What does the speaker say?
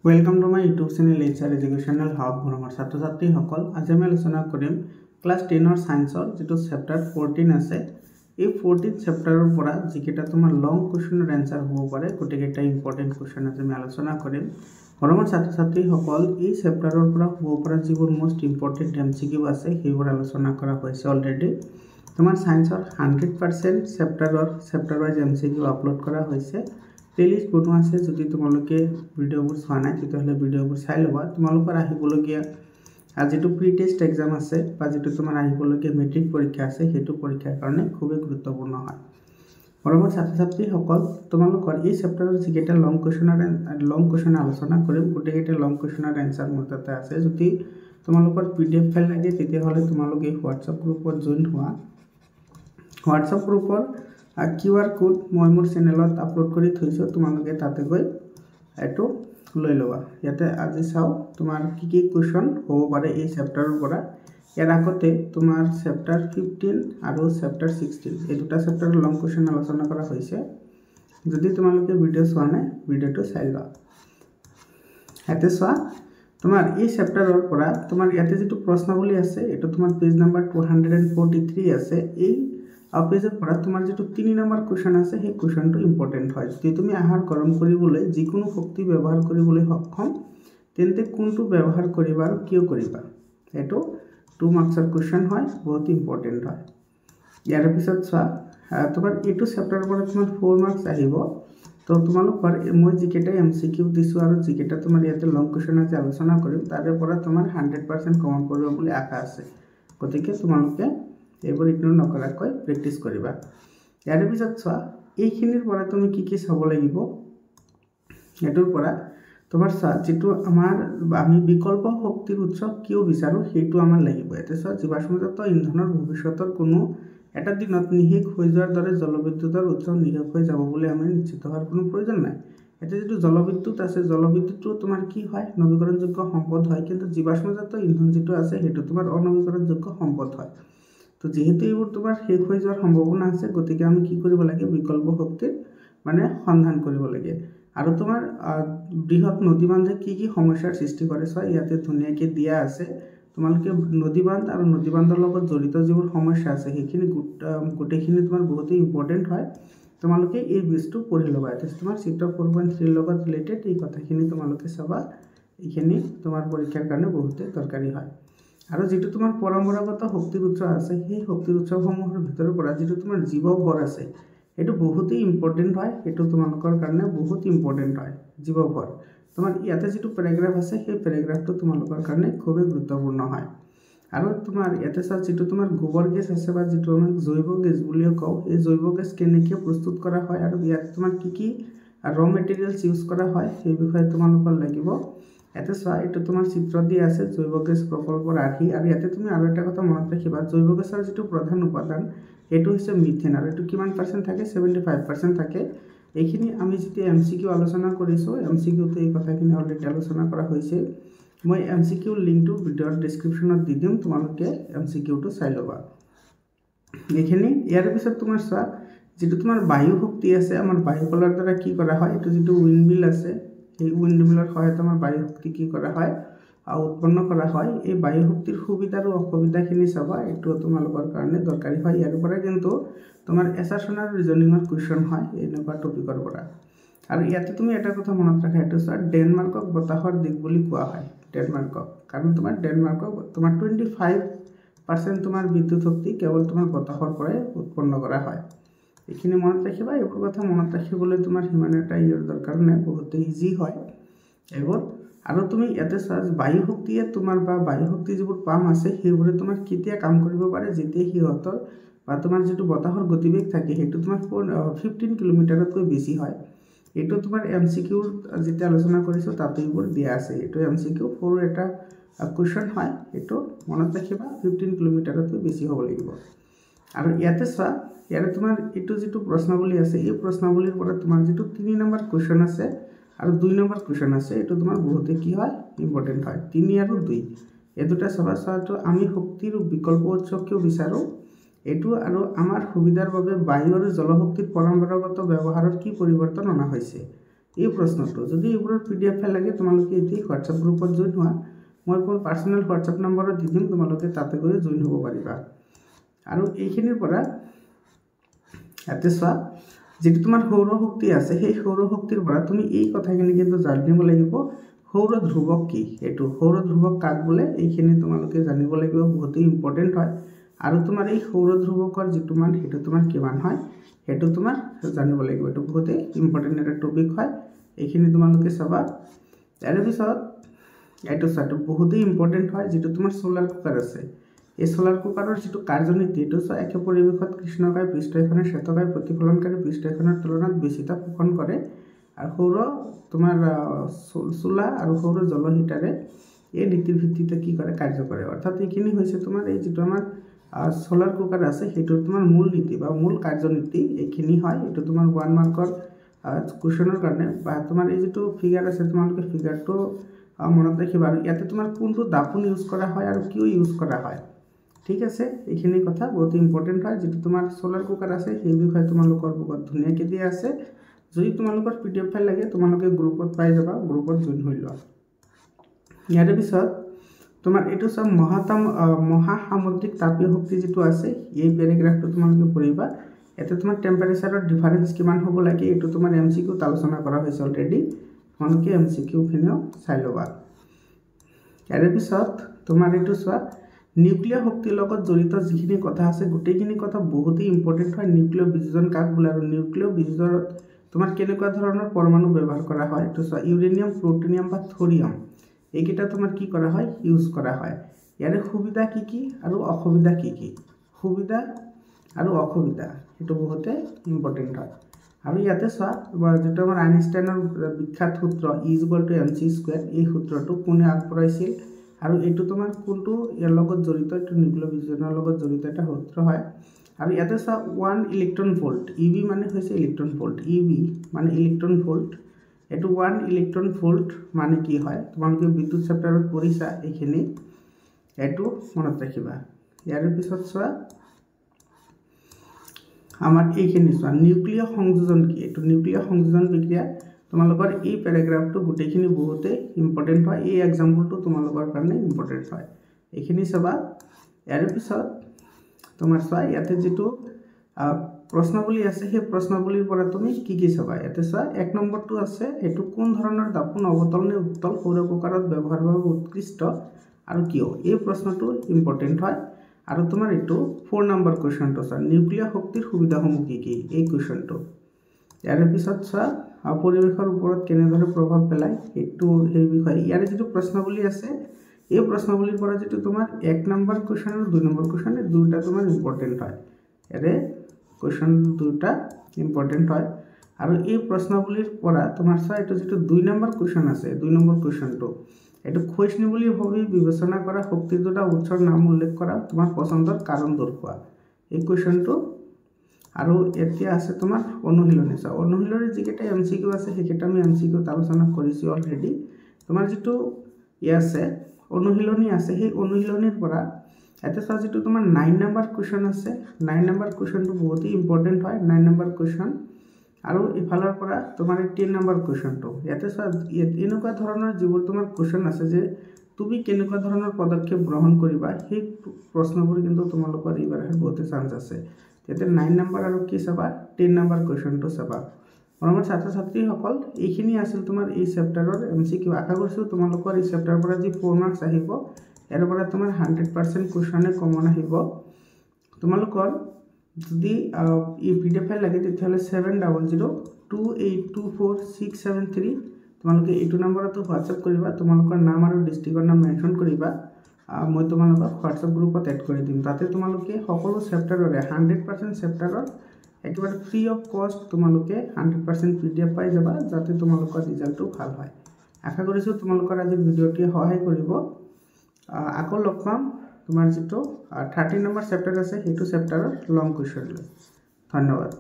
Welcome to my YouTube channel HR Educational Hub Honomer ছাত্ৰ ছাত্ৰী সকল আজি আমি আলোচনা কৰিম ক্লাস 10 ৰ সায়েন্সৰ যেটো চেপ্টাৰ 14 আছে এই 14 চেপ্টাৰৰ পৰা যিকেটা তোমাৰ লং কোৱেশ্চনৰ আনসাৰ হ'ব পাৰে গটেকেটা ইম্পৰ্টেন্ট কোৱেশ্চন আজি আমি আলোচনা কৰিম হোমৰ ছাত্ৰ ছাত্ৰী সকল এই চেপ্টাৰৰ পৰা হ'ব পৰা যিবোৰ মোস্ট ইম্পৰ্টেন্ট এমসিকিউ আছে সেইবোৰ আলোচনা কৰা হৈছে অলৰেডি তোমাৰ সায়েন্সৰ 100% চেপ্টাৰ ওয়াইজ এমসিকিউ আপলোড কৰা হৈছে প্লেলিস্ট বনোৱা আছে যদি তোমালোকে ভিডিওবোৰ চোৱা নাই তেতিয়াহলে ভিডিওবোৰ চাই লবা তোমালোকৰ আহিবলগীয়া আজিটো প্ৰি টেষ্ট এক্সাম আছে বা যেটো তোমাৰ আহিবলগীয়া মেট্ৰিক পৰীক্ষা আছে হেতু পৰীক্ষাৰ কাৰণে খুবই গুৰুত্বপূৰ্ণ হয় পৰৱৰ্তী ছাত্ৰ ছাত্ৰী সকল তোমালোকৰ এই চেপ্টাৰৰ যিকেটা লং কোৱেশ্চন আলোচনা কৰিম গোটেইকেটা লং কোৱেশ্চনৰ আনসাৰ মোৰ তাতে আছে যদি তোমালোকৰ পিডিএফ ফাইল লাগে তেতিয়াহলে তোমালোকে হোৱাটসএপ গ্ৰুপত জয়েন হোৱা হোৱাটসএপ গ্ৰুপৰ QR কোড মই মোৰ চেনেলত আপলোড কৰি থৈছো তোমালোকে তাতে গৈ এটো লৈ লবা ইয়াতে আজি চাও তোমাৰ কি কোৱেশ্চন হ'ব পাৰে এই চেপ্টাৰৰ পৰা ইয়াৰ আগতে তোমাৰ চেপ্টাৰ 15 আৰু চেপ্টাৰ 16 এই দুটা চেপ্টাৰৰ লং কোৱেশ্চন আলোচনা কৰা হৈছে যদি তোমালোকে ভিডিও চোৱা নাই ভিডিওটো চাই লোৱা ইয়াতে চোৱা তোমাৰ এই চেপ্টাৰৰ পৰা তোমাৰ ইয়াতে যেটো প্ৰশ্নাৱলী আছে এটো তোমাৰ পেজ নম্বৰ 243 আছে এই পেজৰ পৰা তোমাৰ যেটো 3 নম্বৰ কোৱেশ্চন আছে সেই কোৱেশ্চনটো ইম্পৰ্টেন্ট হয় যদি তুমি আহাৰ গৰম কৰিবলৈ যিকোনো শক্তি ব্যৱহাৰ কৰিবলৈ সক্ষম তেন্তে কোনটো ব্যৱহাৰ কৰিবা আৰু কিয় কৰিবা এটো 2 মাৰ্কছৰ কোৱেশ্চন হয় বহুত ইম্পৰ্টেন্ট হয় ইয়াৰ পিছত চোৱা তোমাৰ এটো চেপ্টাৰৰ পৰা তোমাৰ 4 মাৰ্কছ আহিব তো তোমালোকৰ মই যিকেটা এমসিকিউ দিছো আৰু যিকেটা তোমাৰ ইয়াতে লং কোৱেশ্চন আছে আলোচনা কৰিম তাৰে পৰা তোমাৰ 100% কমন পৰিব বুলি আশা আছে গতিকে তোমালোকে এবাৰ ইগনোৰ নকৰাকৈ প্ৰেক্টিস কৰিবা ইয়াৰ পিছত চোৱা এইখিনিৰ পৰা তুমি কি চাব লাগিব এটোৰ পৰা তোমাৰ চোৱা যেটো আমি বিকল্প শক্তিৰ উৎস কিয় বিচাৰো হেতু আমাৰ লাগিব এতে চোৱা জীৱাশ্মজাত ইন্ধনৰ ভৱিষ্যতৰ কোনো এটা দিনত নিহিক হৈ যোৱাৰ দৰে জলবিদ্যুতৰ উৎস নিহিক হৈ যাব বুলি আমি নিশ্চিত হোৱাৰ কোনো প্ৰয়োজন নাই এতে যেটো জলবিদ্যুৎ আছে জলবিদ্যুৎটো তোমাৰ কি হয় নৱীকৰণযোগ্য সম্পদ হয় কিন্তু জীৱাশ্মজাত ইন্ধন যেটো আছে হেতু তোমাৰ অনৱীকৰণযোগ্য সম্পদ হয় তো যেহেতু এইবোৰ তোমাৰ শেষ হৈ যোৱাৰ সম্ভাৱনা আছে গতিকে আমি কি কৰিব লাগে বিকল্প শক্তিৰ মানে সন্ধান কৰিব লাগে আৰু তোমাৰ বৃহৎ নদী বান্ধে কি সমস্যাৰ সৃষ্টি কৰে সো ইয়াতে ধুনিয়াকৈ দিয়া আছে তোমালোকে নদী বান্ধ আৰু নদী বান্ধৰ লগত জড়িত যিবোৰ সমস্যা আছে সেইখিনি গোটেইখিনি তোমাৰ বহুত ইম্পৰ্টেন্ট হয় তোমালোকে এই বিষয়টো পঢ়ি লবা এটা তোমাৰ চিত্ৰ 4.3 লগত ৰিলেটেড এই কথাখিনি তোমালোকে চাবা এইখিনি তোমাৰ পৰীক্ষাৰ কাৰণে বহুত দৰকাৰী হয় আৰু যেটো তোমাৰ পৰম্পৰাগত শক্তিৰ উৎস আছে সেই শক্তিৰ উৎসসমূহৰ ভিতৰৰ পৰা যেটো তোমাৰ জীৱ ভৰ আছে এটো বহুত ইম্পৰ্টেন্ট হয় এটো তোমালোকৰ কাৰণে বহুত ইম্পৰ্টেন্ট হয় জীৱ ভৰ তোমাৰ ইয়াতে যেটো প্যাৰাগ্ৰাফ আছে সেই প্যাৰাগ্ৰাফটো তোমালোকৰ কাৰণে খুবই গুৰুত্বপূৰ্ণ হয় আৰু তোমাৰ ইয়াতে যেটো তোমাৰ গোবৰ গেছ আছে বা যেটো আমি জৈৱ গেছ বুলিও কওঁ এই জৈৱ গেছ কেনেকৈ প্ৰস্তুত কৰা হয় আৰু ইয়াত তোমাৰ কি ৰ মেটেৰিয়েলস ইউজ কৰা হয় সেই বিষয়ে তোমালোকৰ লাগিব এতে চোৱা এটো তোমাৰ চিত্ৰ দি আছে জৈৱ গেছ প্ৰকল্পৰ আৰ্হি আৰু ইয়াতে তুমি আৰু এটা কথা মনত ৰাখিবা জৈৱ গেছৰ যেটো প্ৰধান উপাদান এটো হৈছে মিথেন আৰু এটো কিমান % থাকে 75% থাকে এইখিনি আমি যেটো এমসিকিউ আলোচনা কৰিছো এমসিকিউ তে এই কথাখিনি অলৰেডি আলোচনা কৰা হৈছে মই এমসিকিউ লিংকটো ভিডিওৰ ডেসক্ৰিপচনত দি দিম তোমালোকে এমসিকিউটো চাই লবা এইখিনি ইয়াৰ পিছত তোমাৰ চোৱা যেটো তোমাৰ বায়ু শক্তি আছে আমাৰ বায়ু কলৰ দ্বাৰা কি কৰা হয় এটো যেটো উইন্ডমিল আছে এই উইন্ডমিলৰ সহায়ত আমাৰ বায়ু শক্তি কি কৰা হয় উৎপন্ন কৰা হয় এই বায়ু শক্তিৰ সুবিধা আৰু অসুবিধাখিনি চাবা এটো তোমালোকৰ কাৰণে দৰকাৰী হয় ইয়াৰ পৰা কিন্তু তোমাৰ এছাৰশন আৰু ৰিজনিংৰ কোৱেশ্চন হয় এনেকুৱা টপিকৰ পৰা আৰু ইয়াতে তুমি এটা কথা মনত ৰাখা এটো স্যাৰ ডেনমাৰ্কক বতাহৰ দিক বুলি কোৱা হয় ডেনমাৰ্কক কাৰণ তোমাৰ ডেনমাৰ্কক তোমাৰ 25% তোমাৰ বিদ্যুৎ শক্তি কেৱল তোমাৰ বতাহৰ পৰাই উৎপন্ন কৰা হয় এইখিনি মনত ৰাখিবা এইবোৰ কথা মনত ৰাখিবলৈ তোমাৰ হিমান এটা ইয়াৰ দৰকাৰ নাই বহুত ইজি হয় এবোৰ আৰু তুমি ইয়াতে বায়ু শক্তিয়ে তোমাৰ বা বায়ু শক্তি যিবোৰ পাম আছে সেইবোৰে তোমাৰ কেতিয়া কাম কৰিব পাৰে যেতিয়া হিহঁতৰ বা তোমাৰ যেটো বতাহৰ গতিবেগ থাকে হেতু তোমাৰ 15 কিলোমিটাৰতকৈ বেছি হয় এটো তোমাৰ এমসিকিউ যেতিয়া আলোচনা কৰিছো তাতে এইবোৰ দিয়া আছে এটো এমসিকিউ ফৰ এটা কোৱেশ্চন হয় এটো মনত ৰাখিবা 15 কিলোমিটাৰতকৈ বেছি হ'ব লাগিব আৰু ইয়াতে চোৱা ইয়াৰে তোমাৰ এটো যেটো প্ৰশ্নাৱলী আছে এই প্ৰশ্নাৱলীৰ পৰা তোমাৰ যেটো 3 নম্বৰ কোৱেশ্চন আছে আৰু 2 নম্বৰ কোৱেশ্চন আছে এটো তোমাৰ বহুত কি হয় ইম্পৰ্টেন্ট হয় 3 আৰু 2 এই দুটা সবাটো আমি শক্তিৰ বিকল্প উৎস কিয় বিচাৰো এটো আৰু আমাৰ সুবিধাৰ বাবে বায়ু আৰু জলশক্তিৰ পৰম্পৰাগত ব্যৱহাৰৰ কি পৰিৱৰ্তন অনা হৈছে এই প্ৰশ্নটো যদি এইবোৰৰ PDF ফাইল লাগে তোমালোকে এতি WhatsApp গ্ৰুপত জয়েন হোৱা মই মোৰ পাৰ্সোনাল WhatsApp নম্বৰত দি দিম তোমালোকে তাতে গৈ জয়েন হ'ব পাৰিবা আৰু এইখিনিৰ পৰা ইয়াতে চোৱা যেটো তোমাৰ সৌৰ শক্তি আছে সেই সৌৰ শক্তিৰ পৰা তুমি এই কথাখিনি কিন্তু জানিব লাগিব সৌৰ ধ্ৰুৱক কি এটো সৌৰ ধ্ৰুৱক কাক বোলে এইখিনি তোমালোকে জানিব লাগিব বহুত ইম্পৰ্টেন্ট হয় আৰু তোমাৰ এই সৌৰ ধ্ৰুৱকৰ যেটো মান হেতু তোমাৰ কিমান হয় হেতু তোমাৰ জানিব লাগিব এটো বহুত ইম্পৰ্টেন্ট এটা টপিক হয় এইখিনি তোমালোকে চাবা ইয়াৰ পিছত এটো সাটো বহুত ইম্পৰ্টেন্ট হয় যেটো তোমাৰ সোলাৰ কুকাৰ আছে এই সোলাৰ কুকাৰৰ যেটো কাৰ্যনীতি এটো একে পৰিবেশত কৃষ্ণকায় পৃষ্ঠ এখনে শ্বেতকায় প্ৰতিফলনকাৰী পৃষ্ঠ এখনৰ তুলনাত বেছি তাপ শোষণ কৰে আৰু সৌৰ তোমাৰ সোলা আৰু সৌৰ জল হিটাৰে এই নীতিৰ ভিত্তিতে কি কৰে কাৰ্য কৰে অৰ্থাৎ এইখিনি হৈছে তোমাৰ এই যেটো আমাৰ সোলাৰ কুকাৰ আছে হেতু তোমাৰ মূল নীতি বা মূল কাৰ্যনীতি এইখিনি হয় এটো তোমাৰ 1 মাৰ্কৰ কোৱেশ্চনৰ কাৰণে বা তোমাৰ এই যেটো ফিগাৰ আছে তোমালোকে ফিগাৰটো মনত ৰাখিবা আৰু ইয়াতে তোমাৰ কোনটো দাপোন ইউজ কৰা হয় আৰু কিয় ইউজ কৰা হয় ঠিক আছে এইখিনি কথা বহুত ইম্পৰ্টেন্ট হয় যেটো তোমাৰ সোলাৰ কুকাৰ আছে সেই বিষয়ে তোমালোকৰ বহুত ধুনিয়াকৈ দিয়া আছে যদি তোমালোকৰ PDF ফাইল লাগে তোমালোকে গ্ৰুপত পাই যাবা গ্ৰুপত জয়েন হৈ লোৱা ইয়াৰ পিছত তোমাৰ এটো সব মহাসামুদ্ৰিক তাপীয় শক্তি যেটো আছে এই প্যাৰাগ্ৰাফটো তোমালোকে পঢ়িবা এতে তোমাৰ টেম্পাৰেচাৰৰ ডিফাৰেন্স কিমান হ'ব লাগে এটো তোমাৰ MCQ আলোচনা কৰা হৈছে অলৰেডি তোমালোকে MCQ খিনিও চাই লবা ইয়াৰ পিছত তোমাৰ এটো চোৱা নিউক্লিয়াৰ শক্তিৰ লগত জড়িত যিখিনি কথা আছে গোটেইখিনি কথা বহুত ইম্পৰ্টেন্ট হয় নিউক্লিয়াৰ বিযোজন কাক বোলে আৰু নিউক্লিয়াৰ বিযোজনত তোমাৰ কেনেকুৱা ধৰণৰ পৰমাণু ব্যৱহাৰ কৰা হয় এটো চোৱা ইউৰেনিয়াম প্লুটোনিয়াম বা থৰিয়াম এইকেইটা তোমাৰ কি কৰা হয় ইউজ কৰা হয় ইয়াৰে সুবিধা কি আৰু অসুবিধা কি সুবিধা আৰু অসুবিধা এটো বহুত ইম্পৰ্টেন্ট হয় আৰু ইয়াতে চোৱা যেটো আমাৰ আইনষ্টাইনৰ বিখ্যাত সূত্ৰ E=mc² এই সূত্ৰটো কোনে আগবঢ়াইছিল আৰু এটো তোমাৰ কোনটো ইয়াৰ লগত জড়িত এটো নিউক্লিয়াৰ বিযোজনৰ লগত জড়িত এটা সূত্ৰ হয় আৰু ইয়াতে চোৱা 1 ইলেক্ট্ৰন ভোল্ট EV মানে হৈছে ইলেক্ট্ৰন ভোল্ট EV মানে ইলেক্ট্ৰন ভোল্ট এটো 1 ইলেক্ট্ৰন ভোল্ট মানে কি হয় তোমালোকে বিদ্যুৎ চেপ্টাৰত পঢ়িছা এইখিনি এটো মনত ৰাখিবা ইয়াৰ পিছত চোৱা আমাৰ এইখিনি চোৱা নিউক্লিয়াৰ সংযোজন কি এটো নিউক্লিয়াৰ সংযোজন বিক্ৰিয়া তোমালোকৰ এই প্যাৰাগ্ৰাফটো গোটেইখিনি বহুত ইম্পৰ্টেন্ট হয় এই एग्जांपलটো তোমালোকৰ কাৰণে ইম্পৰ্টেন্ট হয় এইখিনি চাবা ইয়াৰ পিছত তোমাৰ চোৱা ইয়াতে যেটো প্ৰশ্নাৱলী আছে সেই প্ৰশ্নাৱলীৰ পৰা তুমি কি চাবা ইয়াতে চোৱা 1 নম্বৰটো আছে এটো কোন ধৰণৰ দাপোন অৱতল নে উত্তল সৌৰ কুকাৰত ব্যৱহাৰ বাবে উৎকৃষ্ট আৰু কিয় এই প্ৰশ্নটো ইম্পৰ্টেন্ট হয় আৰু তোমাৰ এটো 4 নম্বৰ কোৱেশ্চনটো চোৱা নিউক্লিয়াৰ শক্তিৰ সুবিধাসমূহ কি এই কোৱেশ্চনটো ইয়াৰ পিছত চোৱা পৰিবেশৰ ওপৰত কেনেদৰে প্ৰভাৱ পেলায় এটো এই বিষয়ে ইয়াৰে যেটো প্ৰশ্নাৱলী আছে এই প্ৰশ্নাৱলীৰ পৰা যেটো তোমাৰ 1 নম্বৰ কোৱেশ্চন আৰু 2 নম্বৰ কোৱেশ্চন দুটা তোমাৰ ইম্পৰ্টেন্ট হয় এৰে কোৱেশ্চন দুটা ইম্পৰ্টেন্ট হয় আৰু এই প্ৰশ্নাৱলীৰ পৰা তোমাৰ চোৱা এটো যেটো 2 নম্বৰ কোৱেশ্চন আছে 2 নম্বৰ কোৱেশ্চনটো এটো কোৱেশ্চন বুলি ভাবি বিবেচনা কৰা শক্তিৰ দুটা উৎসৰ নাম উল্লেখ কৰা তোমাৰ পছন্দৰ কাৰণ দৰ্শোৱা এই কোৱেশ্চনটো আৰু এতিয়া আছে তোমাৰ অনুশীলনী চোৱা অনুশীলনীৰ যিকেটা MCQ আছে সেইকেটা আমি MCQ আলোচনা কৰিছো অলৰেডি তোমাৰ যেটো আছে অনুশীলনী আছে সেই অনুশীলনীৰ পৰা এতে চোৱা যেটো তোমাৰ 9 নম্বৰ কোৱেশ্চন আছে 9 নম্বৰ কোৱেশ্চনটো বহুত ইম্পৰ্টেন্ট হয় 9 নম্বৰ কোৱেশ্চন আৰু ইফালৰ পৰা তোমাৰ 10 নম্বৰ কোৱেশ্চনটো ইয়াতে চোৱা এনেকুৱা ধৰণৰ যিবোৰ তোমাৰ কোৱেশ্চন আছে যে তুমি কেনেকুৱা ধৰণৰ পদক্ষেপ গ্ৰহণ কৰিবা সেই প্ৰশ্নবোৰ কিন্তু তোমালোকৰ এইবাৰ বহুত চান্স আছে তেতে 9 নম্বৰ আৰু কি চাবা 10 নম্বৰ কোৱেশ্চনটো চাবা মৰমৰ ছাত্ৰ ছাত্ৰী সকল এইখিনি আছিল তোমাৰ এই চেপ্টাৰৰ MCQ আশা কৰিছো তোমালোকৰ এই চেপ্টাৰৰ পৰা যি 4 মাৰ্কস আহিব এৰ পৰা তোমাৰ 100% কোৱেশ্চনে কমন আহিব তোমালোকৰ যদি এই PDF ফাইল লাগে তেতিয়াহলে 7002824673 তোমালোকে এইটো নম্বৰটো WhatsApp কৰিবা তোমালোকৰ নাম আৰু ডিস্ট্ৰিক্টৰ নাম মেনশন কৰিবা মই তোমালোকক WhatsApp গ্ৰুপত এড কৰি দিম তাতে তোমালোকে সকলো চেপ্টাৰৰে 100% চেপ্টাৰৰ একেবাৰে ফ্ৰী অফ কষ্ট তোমালোকে 100% PDF পাই যাবা যাতে তোমালোকৰ ৰিজাল্টটো ভাল হয় আশা কৰিছো তোমালোকৰ আজি ভিডিওটি সহায় কৰিব আকৌ লগ পাম তোমাৰ যেটো 30 নম্বৰ চেপ্টাৰ আছে হেতু চেপ্টাৰৰ লং কোৱেশ্চন লৈ ধন্যবাদ